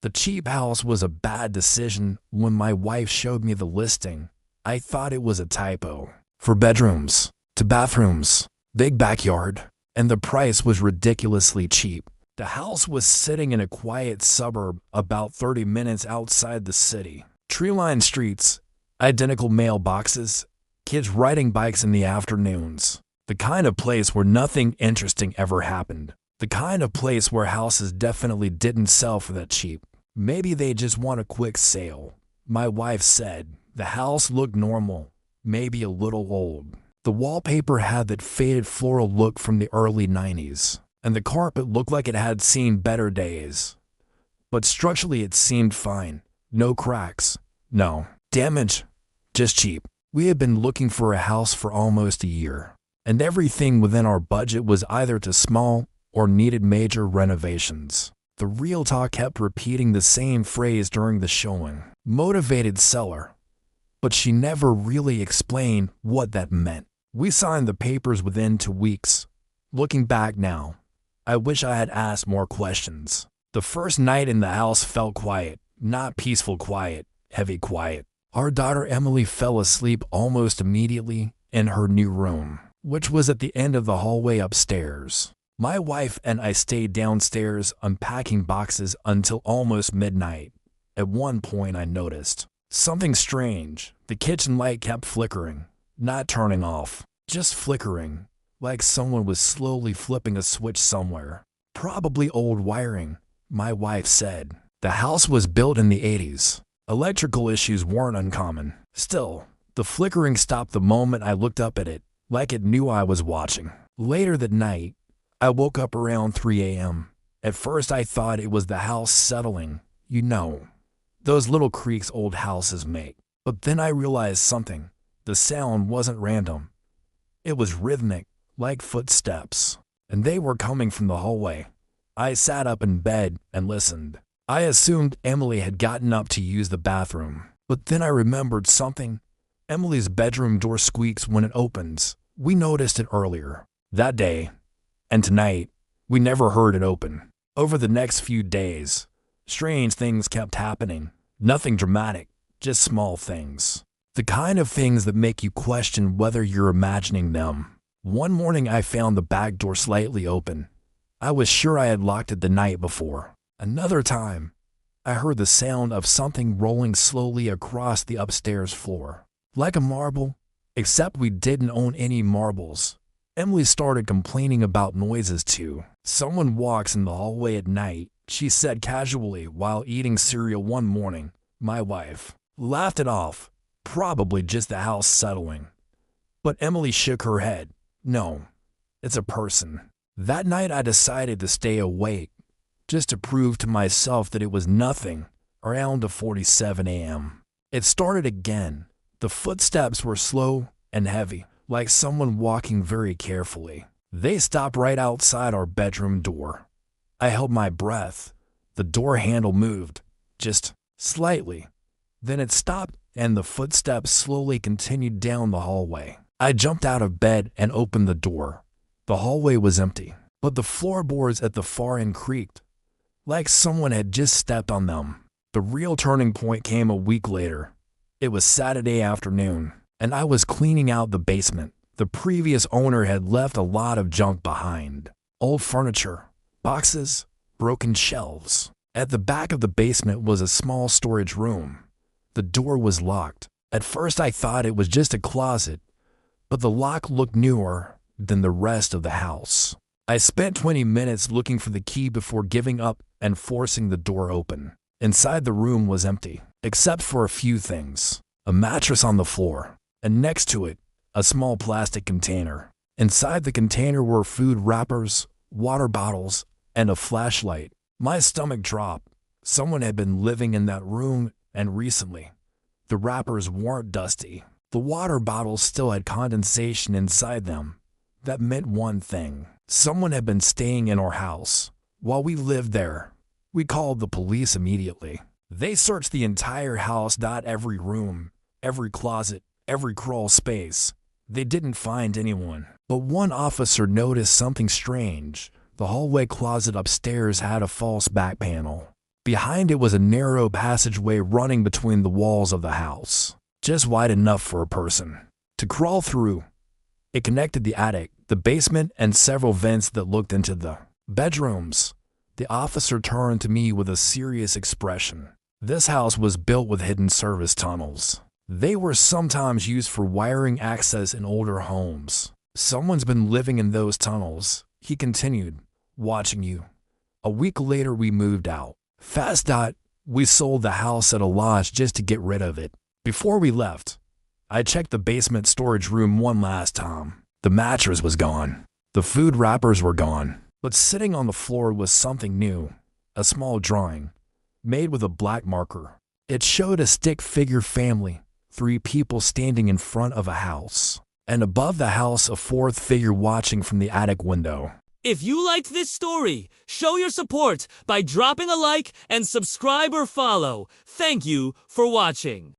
The cheap house was a bad decision. When my wife showed me the listing, I thought it was a typo. 4 bedrooms, 2 bathrooms, big backyard, and the price was ridiculously cheap. The house was sitting in a quiet suburb about 30 minutes outside the city. Tree-lined streets, identical mailboxes, kids riding bikes in the afternoons. The kind of place where nothing interesting ever happened. The kind of place where houses definitely didn't sell for that cheap. Maybe they just want a quick sale. My wife said. The house looked normal, maybe a little old. The wallpaper had that faded floral look from the early 90s, and the carpet looked like it had seen better days. But structurally it seemed fine. No cracks. No damage. Just cheap. We had been looking for a house for almost a year, and everything within our budget was either too small or needed major renovations. The realtor kept repeating the same phrase during the showing. Motivated seller. But she never really explained what that meant. We signed the papers within 2 weeks. Looking back now, I wish I had asked more questions. The first night in the house felt quiet. Not peaceful quiet, heavy quiet. Our daughter Emily fell asleep almost immediately in her new room, which was at the end of the hallway upstairs. My wife and I stayed downstairs unpacking boxes until almost midnight. At one point I noticed something strange. The kitchen light kept flickering, not turning off, just flickering, like someone was slowly flipping a switch somewhere. Probably old wiring, my wife said. The house was built in the 80s. Electrical issues weren't uncommon. Still, the flickering stopped the moment I looked up at it, like it knew I was watching. Later that night, I woke up around 3 a.m. At first I thought it was the house settling, you know, those little creaks old houses make. But then I realized something. The sound wasn't random. It was rhythmic, like footsteps, and they were coming from the hallway. I sat up in bed and listened. I assumed Emily had gotten up to use the bathroom, but then I remembered something. Emily's bedroom door squeaks when it opens. We noticed it earlier that day, and tonight, we never heard it open. Over the next few days, strange things kept happening. Nothing dramatic, just small things. The kind of things that make you question whether you're imagining them. One morning I found the back door slightly open. I was sure I had locked it the night before. Another time, I heard the sound of something rolling slowly across the upstairs floor. Like a marble, except we didn't own any marbles. Emily started complaining about noises too. Someone walks in the hallway at night, she said casually while eating cereal one morning. My wife laughed it off, probably just the house settling. But Emily shook her head. No, it's a person. That night I decided to stay awake, just to prove to myself that it was nothing. Around 4:47 a.m. It started again. The footsteps were slow and heavy, like someone walking very carefully. They stopped right outside our bedroom door. I held my breath. The door handle moved, just slightly. Then it stopped and the footsteps slowly continued down the hallway. I jumped out of bed and opened the door. The hallway was empty, but the floorboards at the far end creaked, like someone had just stepped on them. The real turning point came a week later. It was Saturday afternoon, and I was cleaning out the basement. The previous owner had left a lot of junk behind. Old furniture, boxes, broken shelves. At the back of the basement was a small storage room. The door was locked. At first I thought it was just a closet, but the lock looked newer than the rest of the house. I spent 20 minutes looking for the key before giving up and forcing the door open. Inside the room was empty, except for a few things. A mattress on the floor, and next to it, a small plastic container. Inside the container were food wrappers, water bottles, and a flashlight. My stomach dropped. Someone had been living in that room, and recently. The wrappers weren't dusty. The water bottles still had condensation inside them. That meant one thing. Someone had been staying in our house. While we lived there, we called the police immediately. They searched the entire house, every room, every closet, every crawl space. They didn't find anyone. But one officer noticed something strange. The hallway closet upstairs had a false back panel. Behind it was a narrow passageway running between the walls of the house, just wide enough for a person to crawl through. It connected the attic, the basement, and several vents that looked into the bedrooms. The officer turned to me with a serious expression. This house was built with hidden service tunnels. They were sometimes used for wiring access in older homes. Someone's been living in those tunnels, he continued, watching you. A week later, we moved out. Fast. We sold the house at a loss just to get rid of it. Before we left, I checked the basement storage room one last time. The mattress was gone. The food wrappers were gone. But sitting on the floor was something new, a small drawing, made with a black marker. It showed a stick figure family, 3 people standing in front of a house, and above the house a 4th figure watching from the attic window. If you liked this story, show your support by dropping a like and subscribe or follow. Thank you for watching.